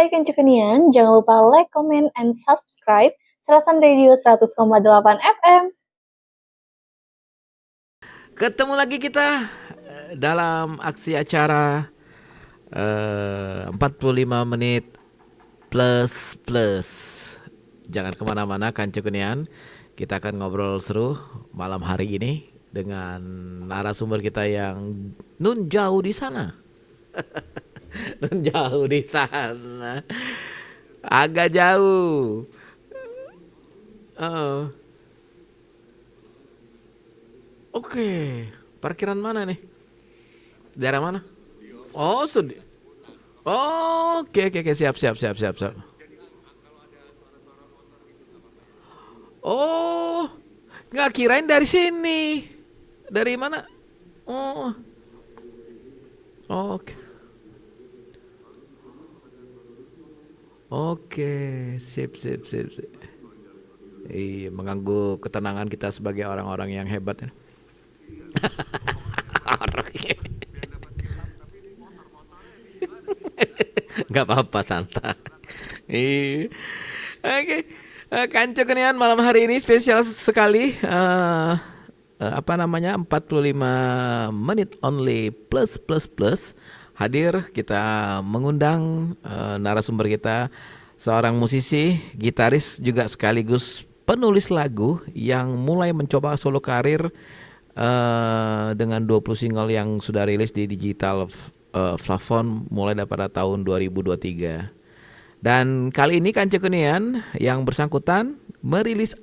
Hai Kencukenian, jangan lupa like, comment, and subscribe Serasan Radio 100,8 FM. Ketemu lagi kita dalam aksi acara 45 menit plus plus. Jangan kemana-mana Kancukunian. Kita akan ngobrol seru malam hari ini dengan narasumber kita yang nun jauh di sana. Nun jauh di sana. Agak jauh. Oh. Oke. Parkiran mana nih? Daerah mana? Oh, studi. Oh, oke, siap. Oh, nggak kirain dari sini. Dari mana? Oh, oke, oke, sip. Iya, mengganggu ketenangan kita sebagai orang-orang yang hebat ya. Nggak apa-apa, santai. Iya. Oke. Kanco Kenian malam hari ini spesial sekali. Apa namanya 45 menit only plus hadir kita mengundang narasumber kita seorang musisi, gitaris juga sekaligus penulis lagu yang mulai mencoba solo karir dengan 20 single yang sudah rilis di digital platform mulai pada tahun 2023. Dan kali ini Kanca Kunian yang bersangkutan merilis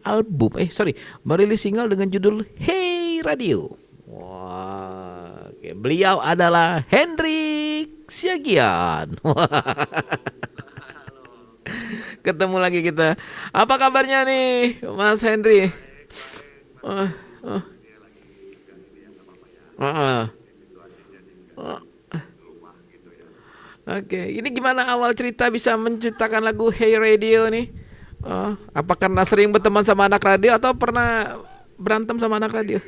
merilis single dengan judul Hey Radio. Wah, beliau adalah Hendrik Siagian. Ketemu lagi kita. Apa kabarnya nih, Mas Hendri? Oh, oh. Oh, oh. Oke, ini gimana awal cerita bisa menciptakan lagu Hey Radio nih? Oh, apa karena sering berteman sama anak radio atau pernah berantem sama anak radio?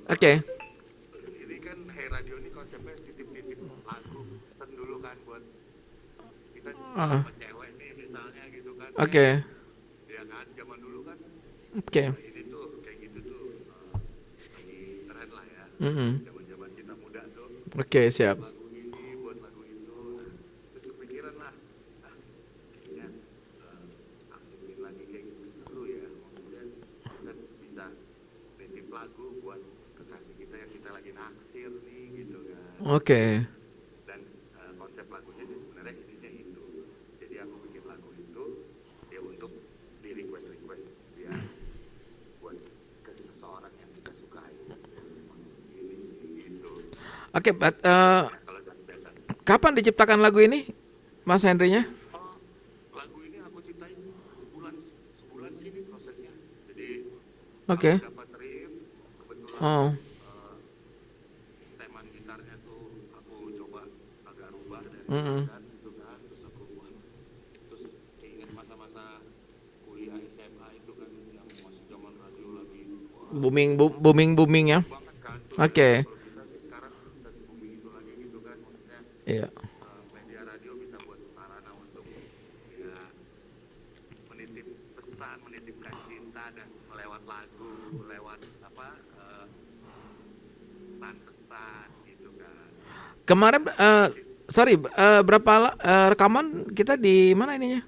Oke. Ini kan Hey Radio ini konsepnya titip-titip lagu pesen dulu kan buat kita sama cewek nih misalnya gitu kan. Oke. Ya kan zaman dulu kan. Oke. Ini tuh kayak gitu tuh lagi tren lah ya. Mm-mm. Zaman-zaman kita muda tuh. Oke, siap. Lagu ini buat lagu itu. Terus kepikiran lah. Kayaknya aku bikin lagi kayak gitu seru ya. Kemudian kita bisa titip lagu buat kekasih kita yang kita lagi naksir nih gitu kan. Oke. Dan konsep lagunya sih sebenarnya intinya itu. Jadi aku bikin lagu itu ya untuk di request dia buat ke seseorang yang kita sukai. Ini sih gitu. Oke, Kalau dari biasa kapan diciptakan lagu ini, Mas Hendrinya? lagu ini aku ciptain sebulan sih ini prosesnya. Jadi Oke. aku dapat riff kebetulan Oh. teman gitarnya tuh aku coba agak rubah dari Mm-mm. dan gitu kan terus aku buat terus keinget masa-masa kuliah SMA itu kan yang masih zaman radio lagi Booming ya. banget kan tuh Oke. kalau bisa sih sekarang bisa se-booming itu lagi gitu kan maksudnya Iya. media radio bisa buat sarana untuk ya menitip pesan menitipkan cinta dan melewat lagu lewat apa pesan-pesan gitu kan. Kemarin rekaman kita di mana ininya?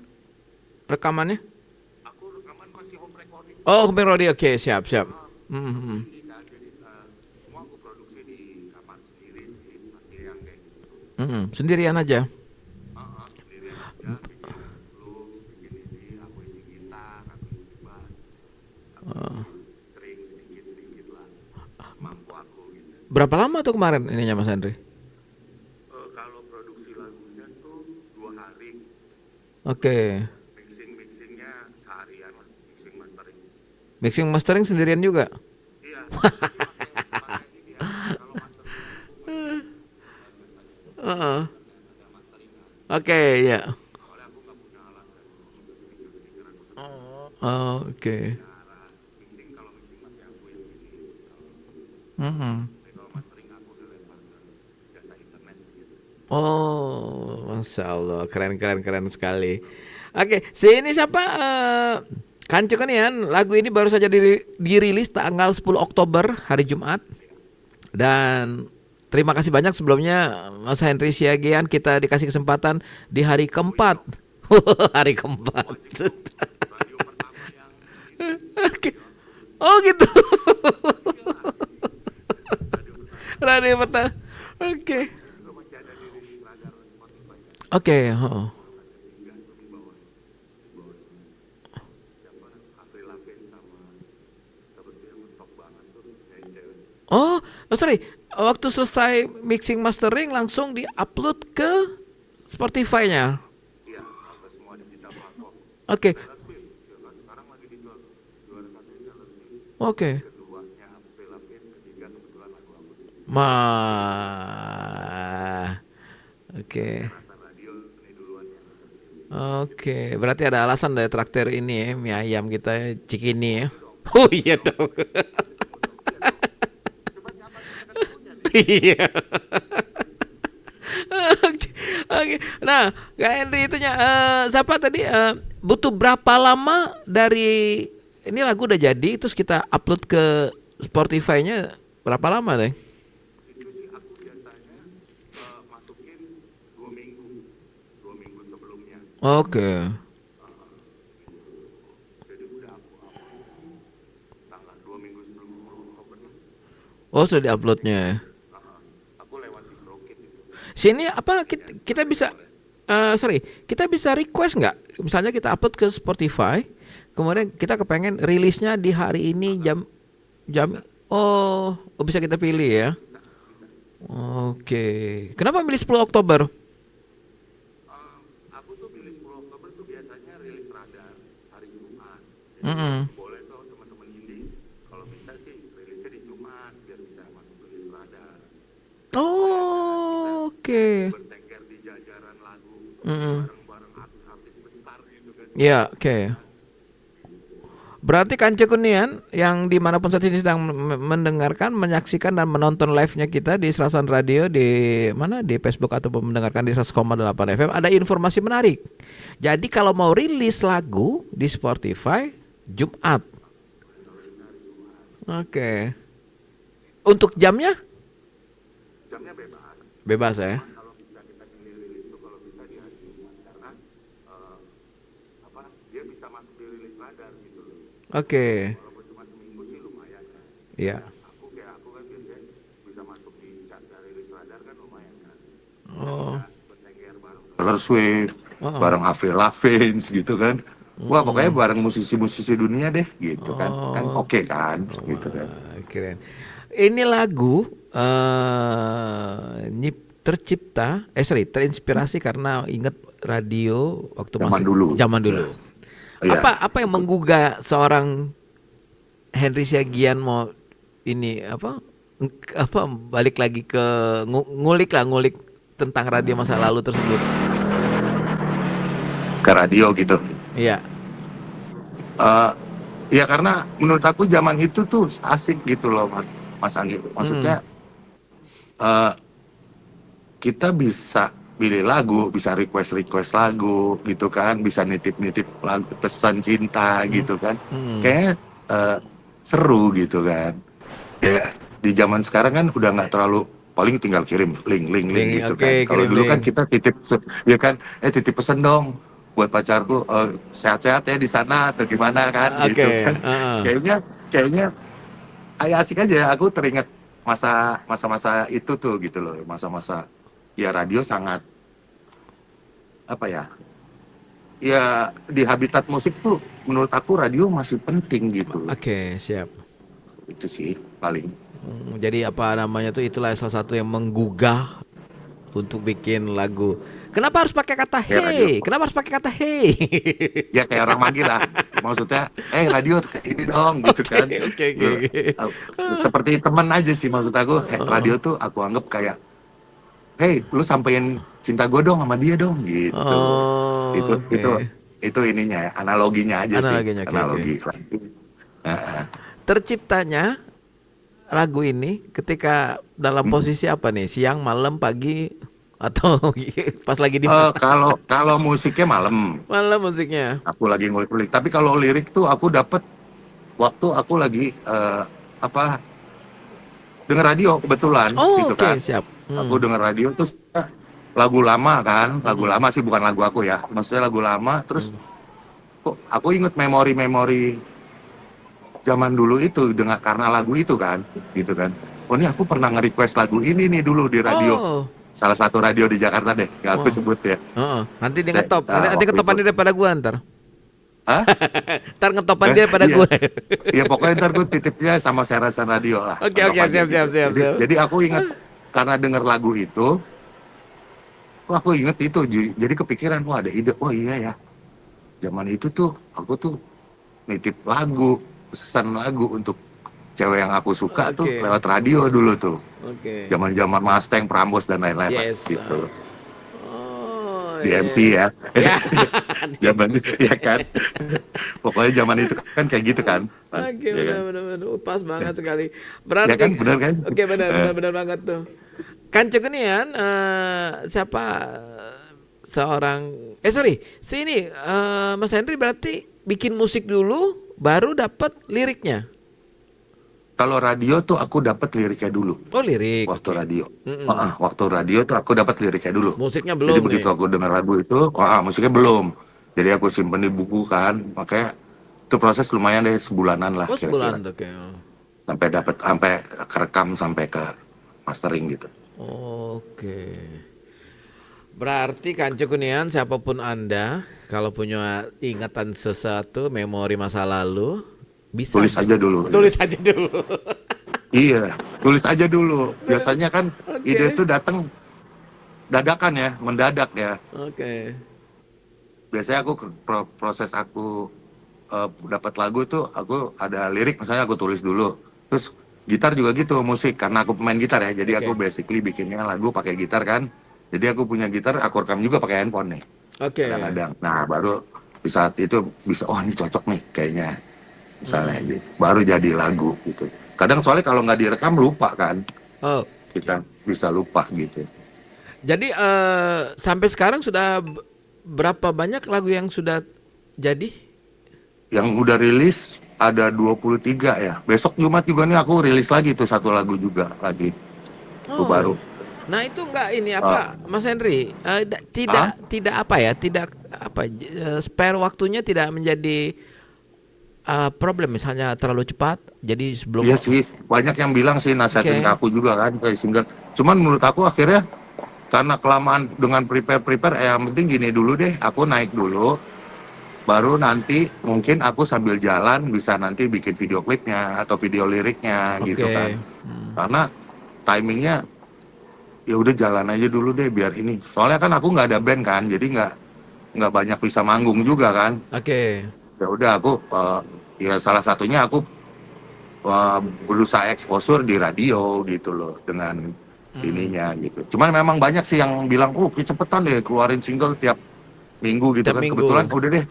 Rekamannya? Aku rekaman masih home recording. Oh, Melody. Oke, siap. Mm-hmm. Ini kan jadi semua aku produksi di kamar sendiri sih masih yang kayak gitu. Mm-hmm. Sendirian aja. Sendirian aja bikin loops, bikin ini, aku isi gitar, aku isi bass, aku isi string sedikit lah, semampu aku gitu. Berapa lama tuh kemarin ininya Mas Hendri? Kalau produksi lagunya tuh 2 hari, Oke. mixingnya seharian lah, mastering. Mixing mastering sendirian juga? Iya, pakai ini ya, kalau mastering Heeh. ada masteringan. Oke, ya. Soalnya aku nggak punya alat kan, juga speaker aku Oh, oke. mixing kalau mixing masih aku yang ini. Mm-hmm. Tapi kalau mastering aku udah lempar ke jasa internet sih biasanya. Oh, Masya Allah, keren sekali. Oke, sini siapa? Kancu kan ya, lagu ini baru saja dirilis tanggal 10 Oktober, hari Jumat. Dan terima kasih banyak sebelumnya Mas Henry Siagian, kita dikasih kesempatan di hari keempat. Hari keempat. Radio pertama yang Oke. Oh gitu. Radio pertama. Oke. juga masih ada di rilis radar Spotify kan. Oke. Oh. Tiga tuh di bawah siapa? Avril Lavigne sama tuh yang mentok banget tuh dari cewek. Oh, sorry. Waktu selesai mixing mastering langsung di-upload ke Spotify-nya. Iya, apa semua digital platform. Oke. Taylor Swift, ya kan sekarang lagi dijual juara satunya Taylor Swift. Oke. Keduanya Avril Lavigne, ketiga kebetulan lagu aku sih. Oke. Rasa radio ini duluan ya. Oke, berarti ada alasan dari traktir ini ya, mie ayam kita Cikini ya. Oh iya dong. Iya. Oke. Oke. Nah, Kak Henry itunya siapa tadi butuh berapa lama dari ini lagu udah jadi terus kita upload ke Spotify-nya berapa lama deh? Itu sih aku biasanya masukin 2 minggu sebelumnya. Oke. Jadi udah aku tanggal 2 minggu sebelum Oktober nih. Oh, sudah diuploadnya ya. Aku lewat DistroKid itu. Sini apa kita bisa kita bisa request nggak? Misalnya kita upload ke Spotify, kemudian kita kepengen rilisnya di hari ini jam bisa kita pilih ya. Oke. Kenapa milih 10 Oktober? Aku tuh pilih 10 Oktober tuh biasanya rilis radar hari Jumat. Jadi Mm-mm. boleh tuh teman-teman indie kalau bisa sih rilisnya di Jumat biar bisa masuk rilis radar. Oh, oke. Bertengger di jajaran lagu Mm-mm. bareng-bareng artis-artis besar gitu kan. Ya, oke. Berarti Kanca Kunian yang dimanapun saat ini sedang mendengarkan, menyaksikan dan menonton live-nya kita di Serasan Radio di mana di Facebook ataupun mendengarkan di 100,8 FM, ada informasi menarik. Jadi kalau mau rilis lagu di Spotify Jumat. Oke. Untuk jamnya? Jamnya bebas. Bebas ya. Kalau bisa kita pilih rilis tuh kalau bisa di hari Jumat karena dia bisa masuk di rilis radar gitu loh. Oke. Walaupun cuma seminggu sih lumayan kan. Iya. Aku kan biasanya bisa masuk di chat dari rilis radar kan lumayan kan. Oh. Bertengger bareng Taylor Swift, Oh. bareng Avril Lavigne gitu kan. Wah pokoknya bareng musisi-musisi dunia deh gitu kan. Kan oke kan gitu kan. Keren. Ini lagu terinspirasi karena inget radio waktu Zaman masih dulu. zaman dulu. Iya. Apa yang menggugah seorang Henry Siagian mau ini apa balik lagi ke ngulik tentang radio masa lalu tersebut. Ke radio gitu. Iya. Ya karena menurut aku zaman itu tuh asik gitu loh Mas Andi. Maksudnya kita bisa pilih lagu, bisa request lagu gitu kan, bisa nitip lagu pesan cinta gitu kan. Kayaknya seru gitu kan. Ya di zaman sekarang kan udah nggak terlalu, paling tinggal kirim link gitu oke, kan. Kalau kirim dulu kan link. kita ya kan titip pesan dong buat pacarku, sehat-sehat ya di sana atau gimana kan gitu Oke, kan. Kayaknya asik aja. Aku teringat masa-masa itu tuh gitu loh, masa-masa ya radio sangat apa ya di habitat musik tuh menurut aku radio masih penting gitu. Oke, siap. Itu sih paling. Jadi apa namanya tuh itulah salah satu yang menggugah untuk bikin lagu. Kenapa harus pakai kata Ya, radio. hey? Kenapa harus pakai kata hey? Ya kayak orang manggil lah, maksudnya radio ini dong gitu kan. Oke. Seperti teman aja sih maksud aku. Radio tuh aku anggap kayak hey lu sampein cinta gue dong sama dia dong gitu. Oh, oke. Itu ininya ya, analoginya aja Analoginya, sih. oke, Analogi. Terciptanya lagu ini ketika dalam posisi apa nih? Siang, malam, pagi? atau pas lagi di Kalau kalau musiknya malam, malam musiknya? aku lagi ngulik-ngulik. Tapi kalau lirik tuh aku dapet waktu aku lagi apa denger radio kebetulan Oh, gitu oke, kan. siap. Aku denger radio terus lagu lama kan, lagu Mm-mm. lama sih bukan lagu aku ya. Maksudnya lagu lama terus Mm. kok aku inget memori-memori zaman dulu itu dengan karena lagu itu kan, gitu kan. Oh ini aku pernah nge-request lagu ini nih dulu di radio. Oh, Salah satu radio di Jakarta deh, nggak aku wow. sebut ya. Heeh. Nanti dia ngetop. Nanti Waktu itu. ketopannya daripada gua ntar. Hah? Ntar ngetopan dia daripada Iya. gua. Ya pokoknya ntar gue titipnya sama Serasan Radio lah, Oke, anggap oke, aja siap, siap, gitu. siap, siap. Jadi aku inget karena denger lagu itu, wah aku inget itu, jadi kepikiran, wah ada ide, oh iya ya, zaman itu tuh aku tuh nitip lagu, pesan lagu untuk cewek yang aku suka tuh Oke, lewat radio dulu tuh, oke. zaman-zaman Mustang, Prambors dan lain-lain lah, Yes. gitu. Oh, Di MC iya. ya, Ya. zaman ya kan, pokoknya zaman itu kan kayak gitu kan, Oke, ya kan, benar, benar, benar. Pas banget sekali. ya Berarti, kan, bener kan? oke, benar, Eh, benar, benar banget tuh. Kan Cekunian, siapa seorang, sorry, sini, Mas Henry berarti bikin musik dulu, baru dapat liriknya. Kalau radio tuh aku dapat liriknya dulu. Oh, lirik, Waktu oke. radio. Mm-mm. Waktu radio tuh aku dapat liriknya dulu. Musiknya Jadi belum nih. begitu aku dengar lagu itu, musiknya belum. Jadi aku simpen di buku kan, makanya itu proses lumayan deh sebulanan lah Oh, kira-kira. sebulan tuh kayak. Sampai kerekam sampai ke mastering gitu. Oke. Berarti Kanca Kunian, siapapun Anda, kalau punya ingatan sesuatu, memori masa lalu, bisa Tulis aja dulu. tulis aja dulu. Iya, tulis aja dulu. Biasanya kan ide Oke. itu datang dadakan ya, mendadak ya. Oke. Biasanya aku proses aku dapat lagu tuh aku ada lirik misalnya aku tulis dulu terus gitar juga gitu musik karena aku pemain gitar ya jadi aku Oke. basically bikinnya lagu pakai gitar kan jadi aku punya gitar aku rekam juga pakai handphone nih Oke. kadang-kadang nah baru di saat itu bisa oh ini cocok nih kayaknya misalnya gitu. Baru jadi lagu gitu kadang soalnya kalau nggak direkam lupa kan Oh, kita bisa lupa gitu jadi sampai sekarang sudah berapa banyak lagu yang sudah jadi? yang udah rilis ada 23 ya besok Jumat juga nih aku rilis lagi tuh satu lagu juga lagi lagu Oh. baru. Nah, itu enggak ini apa, Mas Henry? Tidak apa ya? Tidak apa spare waktunya tidak menjadi problem misalnya terlalu cepat. Jadi sebelum Iya sih, banyak yang bilang sih nasihatin Oke. ke aku juga kan kayak single. Cuman menurut aku akhirnya karena kelamaan dengan prepare yang penting gini dulu deh, aku naik dulu, baru nanti mungkin aku sambil jalan bisa nanti bikin video klipnya atau video liriknya gitu kan. Oke. Hmm. Karena timingnya ya udah jalan aja dulu deh biar ini. Soalnya kan aku nggak ada band kan, jadi nggak banyak bisa manggung juga kan. Oke. Ya udah aku ya salah satunya aku berusaha exposure di radio gitu loh dengan ininya gitu. Cuman memang banyak sih yang bilang, cepetan deh keluarin single tiap minggu gitu Tiap kan. minggu. Kebetulan udah deh.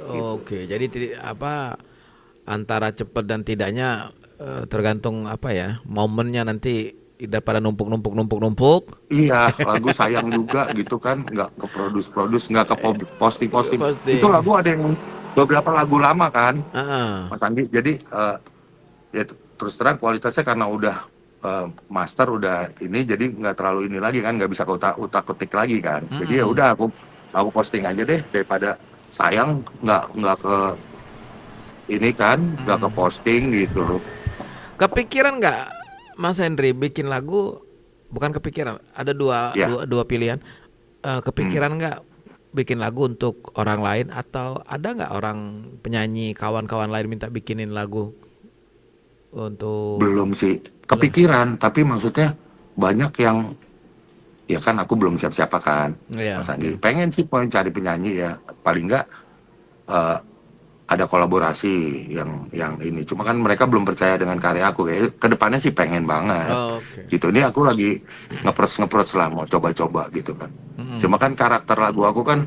Oke, jadi apa antara cepat dan tidaknya tergantung apa ya momennya nanti daripada numpuk. Iya, lagu sayang juga gitu kan, nggak ke produce, nggak ke posting. Posting. Itu lagu ada yang beberapa lagu lama kan, Ah, Mas Andi. Jadi ya terus terang kualitasnya karena udah master udah ini, jadi nggak terlalu ini lagi kan, nggak bisa utak ketik lagi kan. Jadi ya udah aku posting aja deh daripada sayang nggak ke ini kan, nggak ke posting gitu. kepikiran nggak Mas Henry bikin lagu? Bukan kepikiran, ada Ya. dua pilihan. Kepikiran nggak bikin lagu untuk orang lain atau ada nggak orang penyanyi kawan-kawan lain minta bikinin lagu untuk Belum sih kepikiran, tapi maksudnya banyak yang ya kan aku belum siap-siapa kan, Iya, Mas Andi. Pengen sih pengen cari penyanyi ya, paling nggak eh, ada kolaborasi yang ini. Cuma kan mereka belum percaya dengan karya aku. Kayak kedepannya sih pengen banget. Oke. Gitu. Ini aku lagi ngeproach lah mau coba-coba gitu kan. Cuma kan karakter lagu aku kan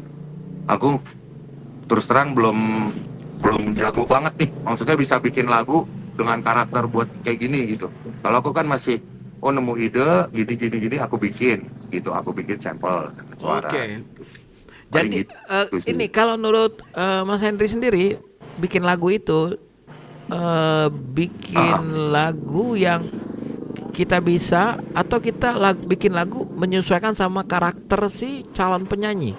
aku terus terang belum jago banget nih. Maksudnya bisa bikin lagu dengan karakter buat kayak gini gitu. Kalau aku kan masih oh nemu ide gini aku bikin gitu, aku bikin sampel suara Oke. gitu. Paling Jadi gitu sih. ini kalau menurut Mas Henry sendiri bikin lagu itu Ah, bikin lagu yang kita bisa atau kita bikin lagu menyesuaikan sama karakter si calon penyanyi.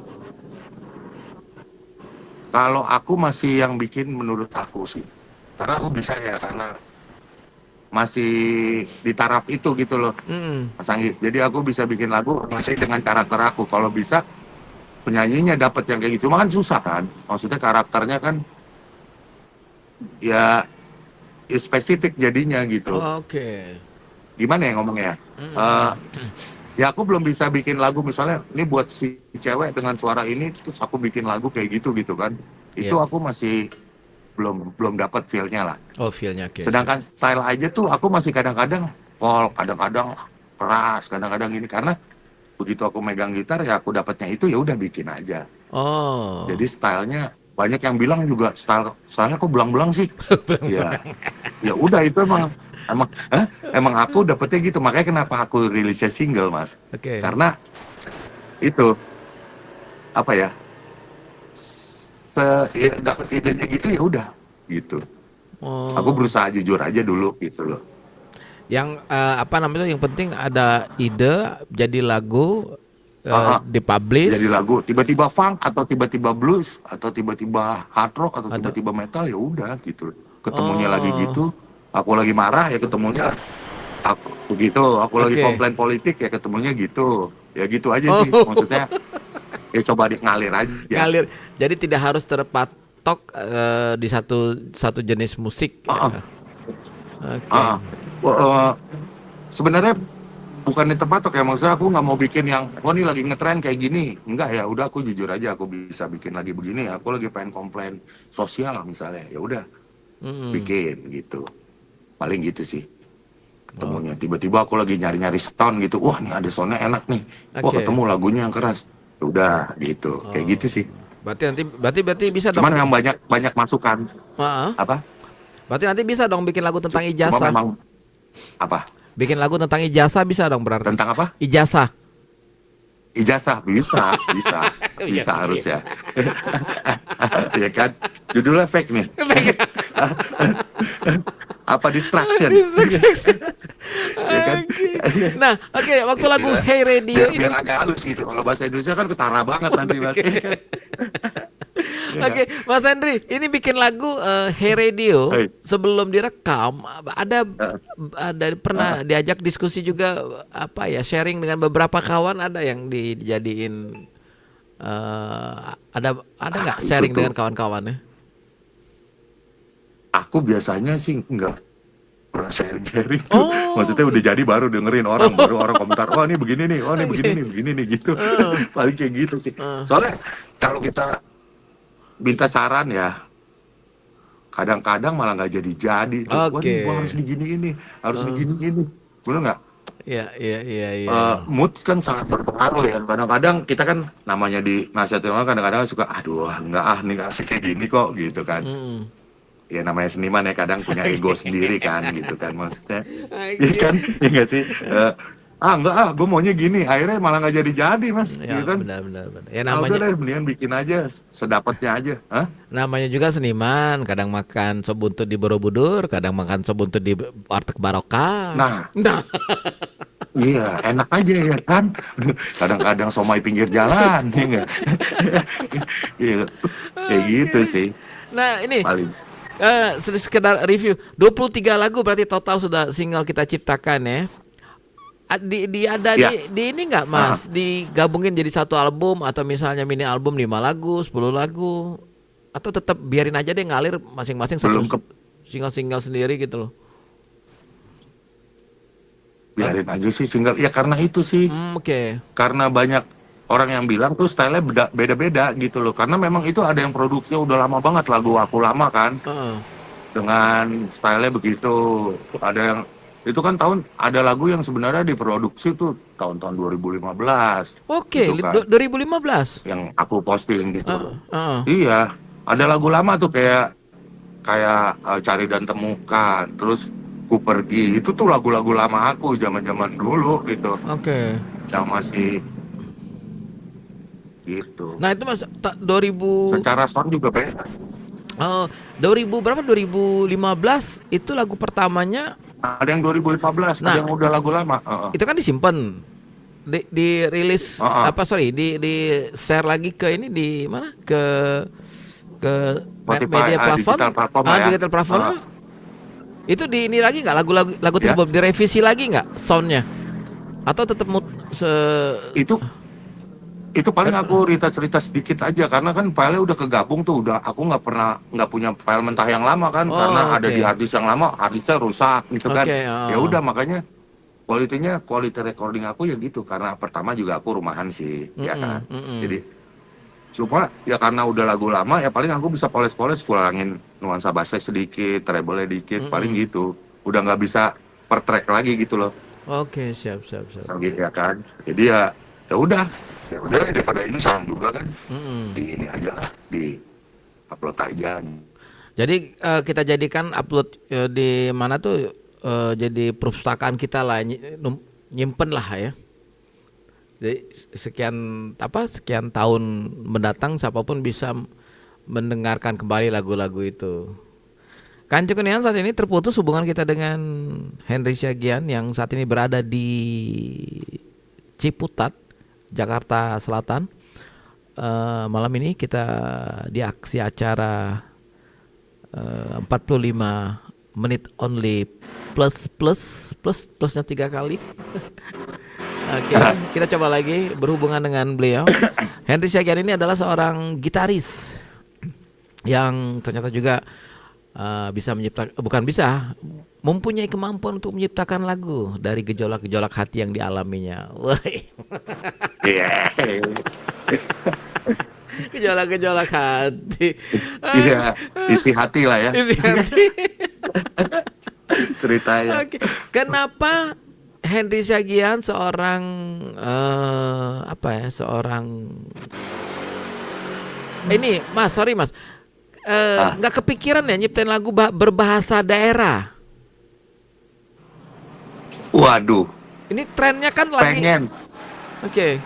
kalau aku masih yang bikin menurut aku sih, karena aku bisa ya karena masih di taraf itu gitu loh Mm-mm. Mas Anggi. Jadi aku bisa bikin lagu masih dengan karakter aku. Kalau bisa penyanyinya dapat yang kayak gitu, cuma kan susah kan. Maksudnya karakternya kan ya, ya spesifik jadinya gitu. Oke. Gimana ya ngomongnya? Eh, ya aku belum bisa bikin lagu misalnya ini buat si cewek dengan suara ini terus aku bikin lagu kayak gitu gitu kan. Ya. Itu aku masih belum dapat feel-nya lah. Oh, feel-nya oke, sip. Sedangkan style aja tuh aku masih kadang-kadang folk, kadang-kadang keras, kadang-kadang ini karena begitu aku megang gitar ya aku dapatnya itu ya udah bikin aja. Oh. Jadi stylenya banyak yang bilang juga stylenya kok belang-belang sih. Ya, ya udah itu emang aku dapetnya gitu. Makanya kenapa aku rilisnya single mas? Oke. Karena itu apa ya? Ya, dapet idenya gitu ya udah gitu. Aku Oh. berusaha jujur aja dulu gitu loh. Yang apa namanya itu yang penting ada ide jadi lagu Ah, ah. Jadi dipublish. lagu tiba-tiba funk atau tiba-tiba blues atau tiba-tiba hard rock atau Ada. tiba-tiba metal ya udah gitu. Ketemunya lagi Oh. gitu, aku lagi marah ya ketemunya aku begitu, aku lagi Oke. komplain politik ya ketemunya gitu. Ya gitu aja sih Oh. maksudnya. Ya coba ngalir aja. Ngalir. Jadi tidak harus terpatok di satu satu jenis musik Ah, ah, ya. Oke. ah, ah. Eh, sebenarnya bukannya terpatok ya maksudnya aku nggak mau bikin yang oh ini lagi ngetren kayak gini enggak ya udah aku jujur aja aku bisa bikin lagi begini aku lagi pengen komplain sosial misalnya ya udah Mm-mm. bikin gitu paling gitu sih Oh, ketemunya tiba-tiba aku lagi nyari-nyari sound gitu wah nih ada soundnya enak nih wah oke. ketemu lagunya yang keras ya udah gitu kayak gitu Oh. sih Berarti bisa cuman dong. memang banyak banyak masukan Heeh. apa Berarti nanti bisa dong bikin lagu tentang cuma ijazah. memang apa Bikin lagu tentang ijazah bisa dong berarti. tentang apa Ijazah. ijazah bisa bisa Iya bisa sih. harus ya ya kan judulnya fake nih apa distraction ya kan Oke. Nah, oke, waktu lagu Hey Radio biar ini. agak halus gitu kalau bahasa Indonesia kan ketara banget nanti mas Oke. Oke, Mas Henry, ini bikin lagu Hey Radio Hei. sebelum direkam ada Eh, pernah diajak diskusi juga apa ya sharing dengan beberapa kawan ada yang dijadiin ada nggak itu sharing tuh dengan kawan-kawannya? aku biasanya sih nggak pernah sharing-sharing tuh Oh, maksudnya udah jadi baru dengerin orang baru orang komentar oh ini begini nih oh ini oke. begini nih gitu Eh, paling kayak gitu sih eh. soalnya kalau kita minta saran ya kadang-kadang malah nggak jadi tuh wah nih gua harus Oke. digini ini harus Eh, digini ini bener nggak iya, iya, iya, iya, iya. mood kan sangat berpengaruh ya kadang-kadang kita kan namanya di nasihatin orang kadang-kadang suka aduh enggak nih nggak asik kayak gini kok gitu kan Mm-mm. ya namanya seniman ya kadang punya ego Oke. sendiri kan gitu kan maksudnya ya Oke. kan ya nggak sih enggak gue maunya gini akhirnya malah nggak jadi mas gitu Ya, kan benar, benar, benar. Ya udah namanya deh mendingan bikin aja sedapatnya aja hah namanya juga seniman, kadang makan sop buntut di Borobudur, kadang makan sop buntut di warteg Barokah. nah Nah, iya enak aja ya kan kadang-kadang somai pinggir jalan ya nggak iya kayak gitu oke. sih Nah, ini paling sekedar review 23 lagu berarti total sudah single kita ciptakan ya. Ada ya di ini nggak Mas? Digabungin jadi satu album atau misalnya mini album 5 lagu, 10 lagu atau tetap biarin aja deh ngalir masing-masing satu belum ke single-single sendiri gitu loh. Hah? biarin aja sih single ya karena itu sih Oke. karena banyak orang yang bilang tuh stylenya beda-beda gitu loh karena memang itu ada yang produksinya udah lama banget lagu aku lama kan Heeh. dengan stylenya begitu ada yang itu kan ada lagu yang sebenarnya diproduksi tuh tahun-tahun 2015 Oke, gitu kan 2015. yang aku posting gitu Heeh, heeh. iya ada lagu lama tuh kayak kayak Cari dan Temukan terus Ku Pergi itu tuh lagu-lagu lama aku zaman-zaman dulu gitu, Oke. yang masih gitu. Nah itu mas 2000 Secara sound juga beda. 2000 berapa 2015 itu lagu pertamanya. Ada yang 2015, ada Nah yang udah lagu lama. Heeh. itu kan disimpan, dirilis Heeh. apa sorry di share lagi ke ini di mana ke Spotify, media platform, digital platform lah ya. digital platform. Heeh. Itu di ini lagi nggak lagu Ya, tersebut direvisi lagi nggak soundnya atau tetap itu paling aku cerita sedikit aja karena kan filenya udah kegabung tuh, udah aku nggak punya file mentah yang lama kan, karena oh ada di oke harddisk yang lama, harddisknya rusak gitu kan. oke Ya udah makanya quality recording aku ya gitu, karena pertama juga aku rumahan sih ya kan. Jadi cuma ya karena udah lagu lama ya paling aku bisa poles-poles, kurangin nuansa bassnya sedikit, treble-nya dikit, paling gitu. Udah nggak bisa per track lagi gitu loh. oke siap siap siap. Gitu ya kan. Jadi ya udah daripada ini sayang juga kan, di ini aja lah, di upload aja. Jadi kita jadikan upload di mana tuh jadi perpustakaan kita lah, nyimpen lah ya. Jadi sekian tahun mendatang siapapun bisa mendengarkan kembali lagu-lagu itu. Kancu Kenian, saat ini terputus hubungan kita dengan Henry Siagian yang saat ini berada di Ciputat, Jakarta Selatan. Malam ini kita di aksi acara 45 menit only plusnya 3 kali. Oke, kita coba lagi berhubungan dengan beliau. Henry Siagian ini adalah seorang gitaris yang ternyata juga bisa mempunyai kemampuan untuk menciptakan lagu dari gejolak-gejolak hati yang dialaminya. Iya. Gejolak-gejolak hati. Iya, isi hati lah ya Isi hati. ceritanya. Oke. Kenapa Henry Siagian seorang seorang ini Mas, sorry Mas, nggak kepikiran ya nyiptain lagu berbahasa daerah? Waduh, Ini trennya kan lagi. pengen Oke.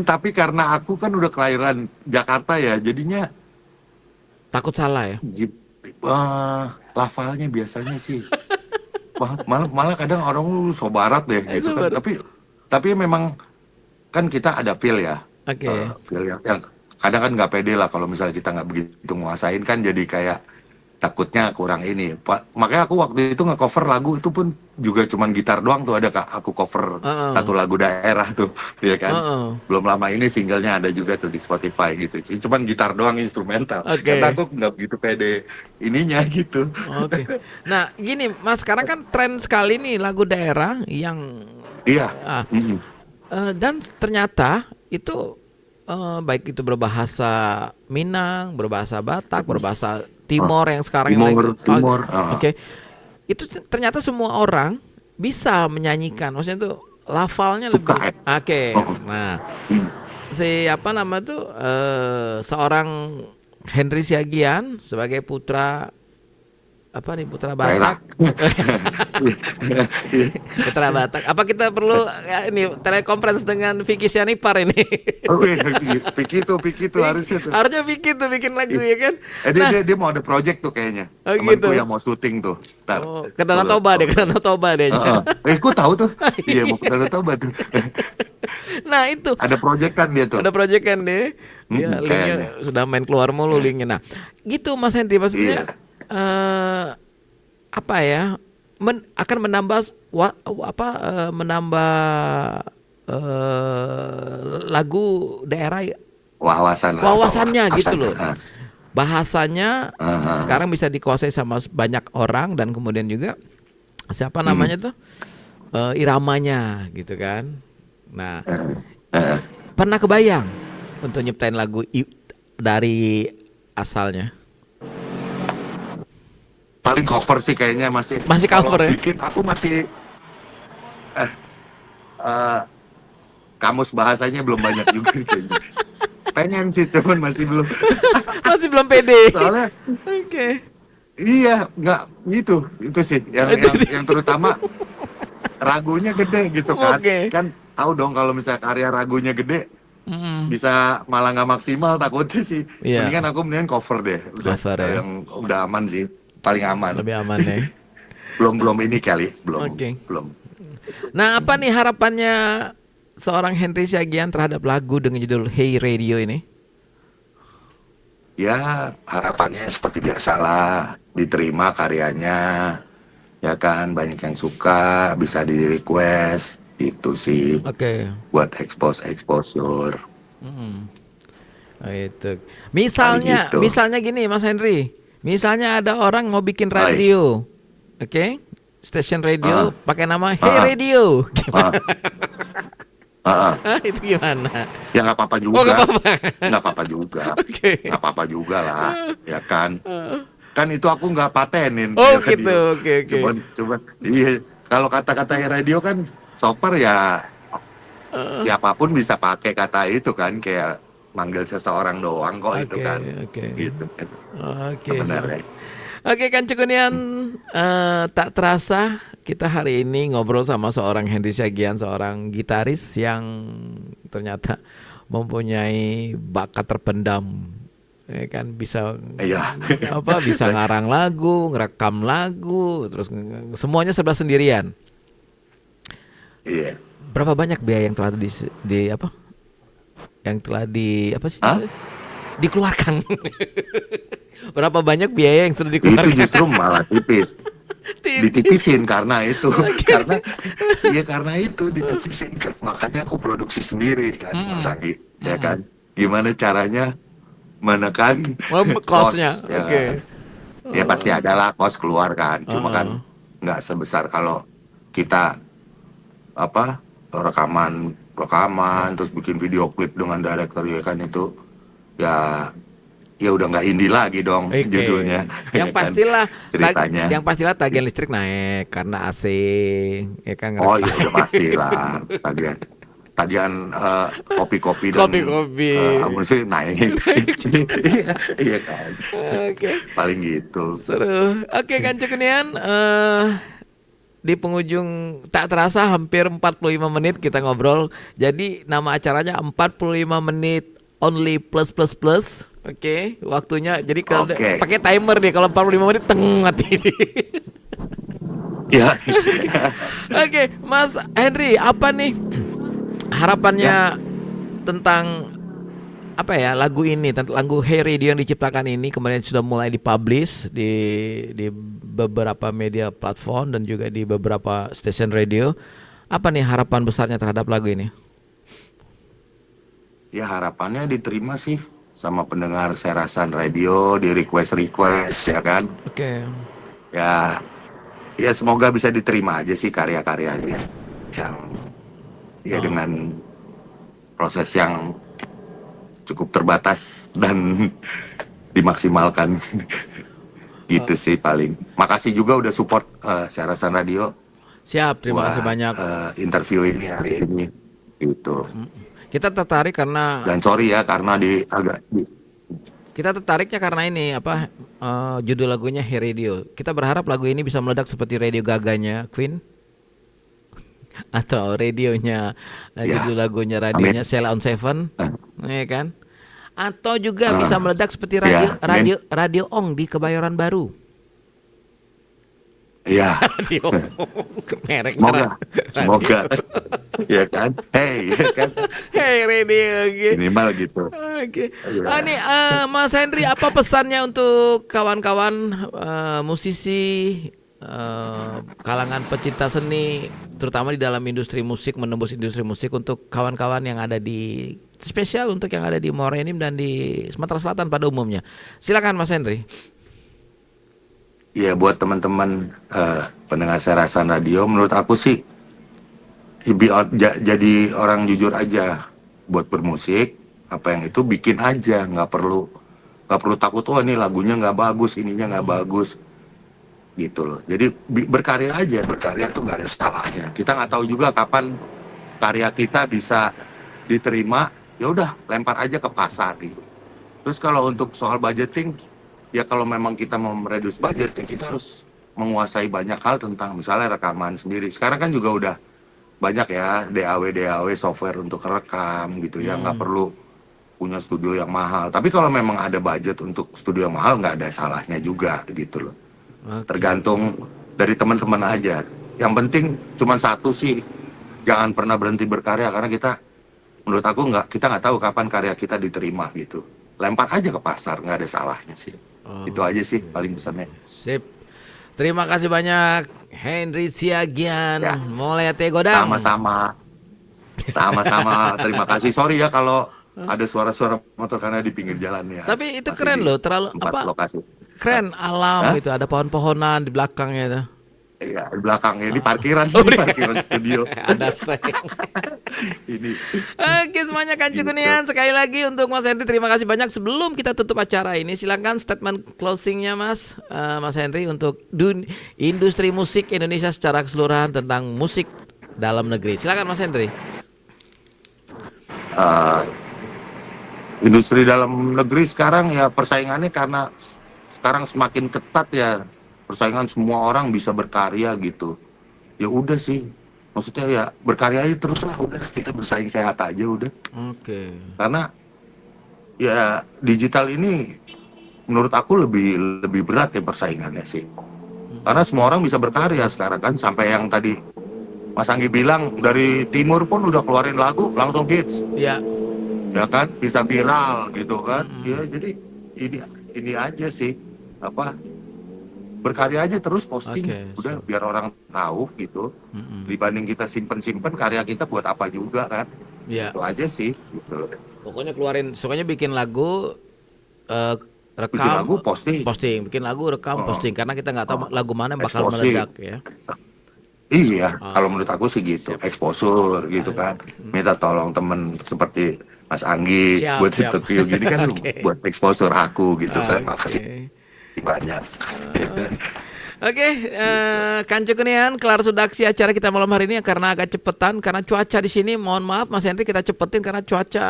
tapi karena aku kan udah kelahiran Jakarta ya, jadinya Takut salah ya? lafalnya biasanya sih malah kadang orang lu so barat deh gitu kan, Barat. tapi memang kan kita ada feel ya. Oke. Feel yang kadang kan nggak pede lah kalau misalnya kita nggak begitu nguasain, kan jadi kayak takutnya kurang ini. Makanya aku waktu itu nge-cover lagu itu pun juga cuman gitar doang tuh, ada aku cover satu lagu daerah tuh ya kan. Belum lama ini singlenya ada juga tuh di Spotify gitu, cuman gitar doang instrumental. Oke. Karena aku nggak begitu pede ininya gitu. Oke. Nah, gini Mas, sekarang kan tren sekali nih lagu daerah yang Iya. dan ternyata itu baik itu berbahasa Minang, berbahasa Batak, berbahasa Timor yang sekarang Timor. Oke. Itu ternyata semua orang bisa menyanyikan. Maksudnya tuh lafalnya Suka, lebih. Oke. Nah, siapa nama tuh seorang Henry Siagian sebagai putra putra Batak. Putra Batak. Apa kita perlu ini telekonferensi dengan Vicky Sianipar ini? Piki itu harusnya tuh. Harusnya Vicky tuh bikin lagu ya kan? Dia mau ada project tuh kayaknya. Oh, Temanku gitu. yang mau syuting tuh. Ke Danau Toba deh. Aku tahu tuh. Iya, mau ke Danau Toba tuh. Nah itu Ada project kan dia tuh. ada project kan deh. Ya, linknya sudah main keluar mulu linknya. Nah gitu Mas Henry, maksudnya akan menambah lagu daerah wawasannya gitu loh. Bahasanya sekarang bisa dikuasai sama banyak orang, dan kemudian juga siapa namanya tuh iramanya gitu kan. Nah, pernah kebayang untuk nyiptain lagu dari asalnya? Paling cover sih kayaknya masih Cover ya? bikin aku masih kamus bahasanya belum banyak juga kayaknya. Pengen sih, cuman masih belum Masih belum pede. soalnya Oke. Iya, nggak gitu. Itu sih yang terutama ragunya gede gitu kan. Oke. Kan tahu dong kalau misalnya karya ragunya gede Mm-mm. bisa malah nggak maksimal takutnya sih. Iya, Mendingan cover deh. Udah cover ya. yang udah aman sih, paling aman. Lebih aman ya. Belum belum ini kali, belum Oke. belum. Nah, apa nih harapannya seorang Henry Siagian terhadap lagu dengan judul Hey Radio ini? Ya harapannya seperti biasalah, diterima karyanya, ya kan banyak yang suka, bisa di request, itu sih Oke. buat exposure Mm-mm. Oh, itu. paling Misalnya, gitu. misalnya gini, Mas Henry. Misalnya ada orang mau bikin Hai, radio, oke? Station radio ah, pakai nama Hey ah, Radio. ah, ah, ah. Hah, itu gimana? Ya nggak apa-apa Oh, nggak juga, apa-apa. nggak apa-apa juga, Oke. nggak apa-apa juga lah, ya kan. Kan itu aku nggak patenin Oh, ya gitu. radio. Oke, oke. Cuman iya, kalau kata-kata radio kan so far ya siapapun bisa pakai kata itu kan, kayak manggil seseorang doang kok itu Oke, kan, oke. gitu kan Oke, siap. sebenarnya. Oke, kan Cekunian, tak terasa kita hari ini ngobrol sama seorang Henry Siagian, seorang gitaris yang ternyata mempunyai bakat terpendam. Ya kan bisa Iya, bisa ngarang lagu, ngerekam lagu, terus semuanya serba sendirian. iya. Berapa banyak biaya yang telah di apa? Yang telah di apa sih? Hah? Dikeluarkan. Berapa banyak biaya yang sudah Itu dikeluarkan? justru malah tipis. Tipis. Ditipisin karena itu, karena itu ditipisin. Makanya aku produksi sendiri kan, Mas Agi, ya kan. Gimana caranya menekan Cost-nya. cost ya, Oke. ya pasti ada lah cost keluar kan. Cuma Heeh. kan nggak sebesar kalau kita apa rekaman terus bikin video klip dengan director ya kan, itu ya udah nggak indie lagi dong Oke. judulnya. Yang ya kan, pastilah ceritanya. yang pastilah tagihan listrik naik karena AC, ya kan Oh iya udah pasti lah, tagihan kopi-kopi dan kopi-kopi. amunisi naik. Iya, iya kan, Oke. paling gitu. Seru. Oke, kan Cekunian, di penghujung tak terasa hampir 45 menit kita ngobrol. Jadi nama acaranya 45 menit only plus plus plus. Oke, waktunya. Jadi kalau Oke. pakai timer nih, kalau 45 menit mati. Ya, Oke, Mas Henry, apa nih harapannya tentang apa ya lagu ini, tentang lagu Hey Radio yang diciptakan ini kemudian sudah mulai dipublish di beberapa media platform dan juga di beberapa stasiun radio. Apa nih harapan besarnya terhadap lagu ini? ya harapannya diterima sih sama pendengar Serasan Radio, di request ya kan. Oke. Ya, ya semoga bisa diterima aja sih karya-karyanya. Yang ya dengan proses yang cukup terbatas dan dimaksimalkan. Gitu sih paling. Makasih juga udah support Serasan Radio Siap, terima kasih buat banyak. interview ini hari ini. Gitu. Kita tertarik karena Dan sorry ya karena kita tertariknya karena ini apa judul lagunya Hey Radio. Kita berharap lagu ini bisa meledak seperti Radio Gaganya Queen atau radionya ya, judul lagunya radionya Sheila on Seven, ya kan? Atau juga bisa meledak seperti ya, radio Ong di Kebayoran Baru. ya. Radio merek Semoga ya kan, ya kan, Hey Radio gitu. minimal gitu. Oke. Iya. Ini Mas Henry, apa pesannya untuk kawan-kawan musisi, kalangan pecinta seni, terutama di dalam industri musik, menembus industri musik, untuk kawan-kawan yang ada di spesial untuk yang ada di Morenim dan di Sumatera Selatan pada umumnya. Silakan Mas Henry. Ya buat teman-teman pendengar Serasan Radio, menurut aku sih jadi orang jujur aja buat bermusik. Apa yang itu bikin aja, nggak perlu takut ini lagunya nggak bagus, ininya nggak bagus, gitu loh. Jadi berkarya aja, berkarya tuh nggak ada salahnya. Kita nggak tahu juga kapan karya kita bisa diterima, ya udah lempar aja ke pasar gitu. Terus kalau untuk soal budgeting, ya kalau memang kita mau mereduce budget, ya kita harus menguasai banyak hal tentang misalnya rekaman sendiri. Sekarang kan juga udah banyak ya DAW software untuk rekam gitu ya, nggak perlu punya studio yang mahal. Tapi kalau memang ada budget untuk studio yang mahal, nggak ada salahnya juga gitu loh. Oke. Tergantung dari teman-teman aja. Yang penting cuma satu sih, jangan pernah berhenti berkarya karena menurut aku kita nggak tahu kapan karya kita diterima gitu. Lempar aja ke pasar, nggak ada salahnya sih. Oh, Itu aja sih paling pesannya. sip. Terima kasih banyak Henry Siagian, Ya. mulai Godang. Sama-sama. Sama-sama. Terima kasih. Sorry ya kalau ada suara-suara motor karena di pinggir jalan ya. Tapi itu Masih keren di loh, terlalu tempat apa? lokasi. Keren alam Hah? gitu, ada pohon-pohonan di belakangnya itu. Iya, di belakang ya, di parkiran sih, di parkiran studio. Ada seng. Ini. Oke semuanya Kancu Kunian, sekali lagi untuk Mas Henry terima kasih banyak. Sebelum kita tutup acara ini, silakan statement closingnya Mas Henry untuk industri musik Indonesia secara keseluruhan tentang musik dalam negeri. Silakan Mas Henry. Industri dalam negeri sekarang ya persaingannya karena sekarang semakin ketat ya, persaingan semua orang bisa berkarya gitu. Ya udah sih, maksudnya ya berkarya aja terus lah, udah kita bersaing sehat aja udah. Oke. Karena ya digital ini menurut aku lebih berat ya persaingannya sih. Karena semua orang bisa berkarya sekarang kan, sampai yang tadi Mas Anggi bilang dari timur pun udah keluarin lagu langsung hits. Ya. Ya kan, bisa viral gitu kan. Ya jadi ini aja sih, apa, berkarya aja terus posting. Oke, Udah biar orang tahu gitu. Dibanding kita simpen karya kita buat apa juga kan. Ya. Itu aja sih gitu. Pokoknya keluarin, pokoknya bikin lagu, rekam, Bikin lagu posting. bikin lagu, rekam, posting, karena kita nggak tahu lagu mana yang bakal Eksposure. meledak ya. Iya, kalau menurut aku sih gitu, exposure gitu kan. Minta tolong temen seperti Mas Anggi Siap, buat siap. interview gini kan, Oke. buat exposure aku gitu kan. Makasih Oke. banyak. Oke, Kancu Kunian, kelar sudah aksi acara kita malam hari ini karena agak cepetan karena cuaca di sini. Mohon maaf Mas Henry, kita cepetin karena cuaca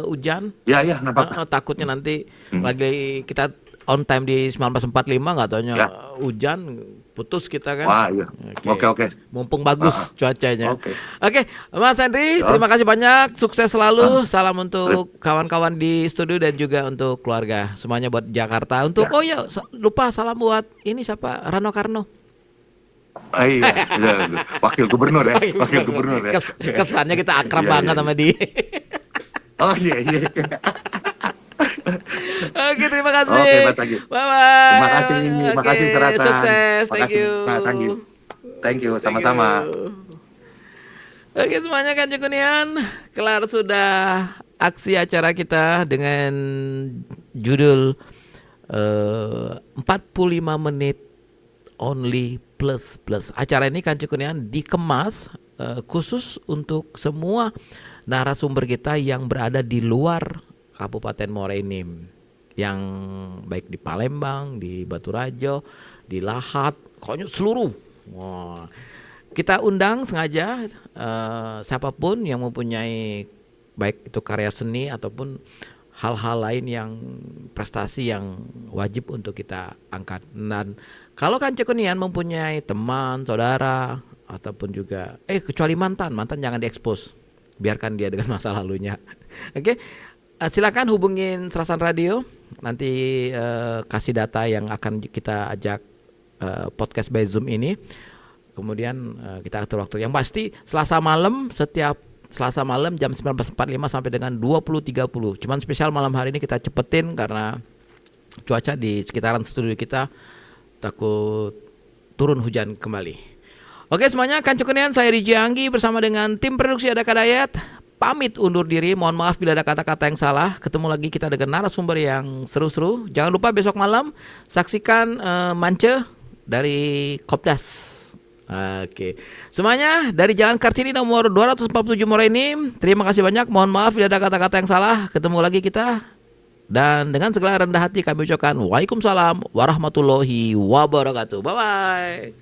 hujan. Ya, nggak apa-apa. Takutnya nanti lagi kita on time di 19.45 nggak taunya Ya. hujan, putus kita kan. Wah, iya. Oke. Mumpung bagus cuacanya. Oke. Oke, Mas Henry, Ya. terima kasih banyak. Sukses selalu. Salam untuk kawan-kawan di studio dan juga untuk keluarga. Semuanya buat Jakarta. Untuk lupa salam buat ini siapa? Rano Karno. Iya, wakil gubernur ya, wakil gubernur ya. Kesannya kita akrab Iya, banget iya. sama dia. Oh iya. Oke, terima kasih. Oke, Mas Anggi. Bye-bye. Terima kasih Oke, Serasan. Sukses. Thank Makasih, you. Mas Anggi. Thank you, sama-sama. Oke semuanya Kancu Kunian, kelar sudah aksi acara kita dengan judul 45 menit only plus. Acara ini Kancu Kunian dikemas khusus untuk semua narasumber kita yang berada di luar Kabupaten Muara Enim, yang baik di Palembang, di Baturajo, di Lahat, pokoknya seluruh. Wah. Kita undang sengaja siapapun yang mempunyai baik itu karya seni ataupun hal-hal lain yang prestasi yang wajib untuk kita angkat. Dan kalau Kancu Kunian mempunyai teman, saudara ataupun juga kecuali mantan jangan diekspos. Biarkan dia dengan masa lalunya. Oke. Silakan hubungin Serasan Radio. Nanti kasih data yang akan kita ajak podcast by Zoom ini. Kemudian kita atur waktu. Yang pasti Selasa malam, setiap Selasa malam jam 19.45 sampai dengan 20.30. Cuman spesial malam hari ini kita cepetin karena cuaca di sekitaran studio kita takut turun hujan kembali. Oke semuanya, Kancu Kunian, saya Riji Anggi bersama dengan tim produksi Ada Kadayat pamit undur diri. Mohon maaf bila ada kata-kata yang salah. Ketemu lagi kita dengan narasumber yang seru-seru. Jangan lupa besok malam saksikan Mance dari Kopdas. Oke, semuanya dari Jalan Kartini nomor 247 Muara Enim. Terima kasih banyak. Mohon maaf bila ada kata-kata yang salah. Ketemu lagi kita. Dan dengan segala rendah hati kami ucapkan Waalaikumsalam warahmatullahi wabarakatuh. Bye bye.